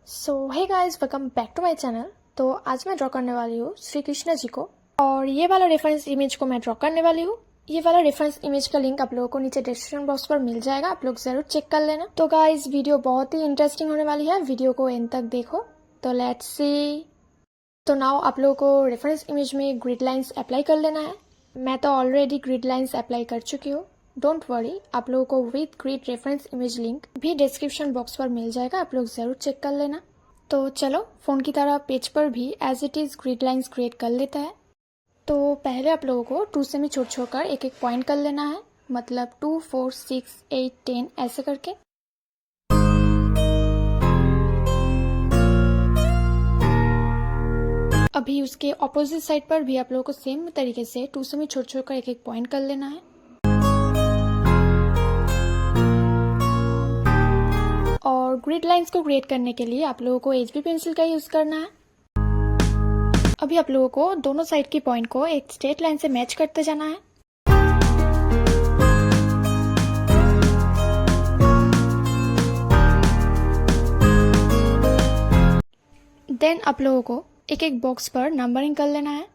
So hey guys, welcome back to my channel. तो आज मैं ड्रॉ करने वाली हूँ श्री कृष्ण जी को, और ये वाला रेफरेंस इमेज को मैं ड्रॉ करने वाली हूँ। ये वाला रेफरेंस इमेज का लिंक आप लोगों को नीचे डिस्क्रिप्शन बॉक्स पर मिल जाएगा, आप लोग जरूर चेक कर लेना। तो गाइस, वीडियो बहुत ही इंटरेस्टिंग होने वाली है, वीडियो को एंड तक देखो। तो लेट्स सी। तो नाउ आप लोगों को रेफरेंस इमेज में ग्रिड लाइन्स अप्लाई कर लेना है। मैं तो ऑलरेडी ग्रिड लाइन्स अप्लाई कर चुकी हूँ, डोंट वरी। आप लोगों को with grid reference image link भी डिस्क्रिप्शन बॉक्स पर मिल जाएगा, आप लोग जरूर चेक कर लेना। तो चलो फोन की तरह पेज पर भी as it is grid lines create कर लेता है। तो पहले आप लोगों को 2 से छोड़ छोड़कर एक एक पॉइंट कर लेना है, मतलब 2, 4, 6, 8, 10 ऐसे करके। अभी उसके ऑपोजिट साइड पर भी आप लोगों को सेम तरीके से 2 से छोड़ छोड़कर एक एक पॉइंट कर लेना है। और ग्रिड लाइंस को क्रिएट करने के लिए आप लोगों को HB पेंसिल का यूज करना है। अभी आप लोगों को दोनों साइड की पॉइंट को एक स्ट्रेट लाइन से मैच करते जाना है। देन आप लोगों को एक एक बॉक्स पर नंबरिंग कर लेना है।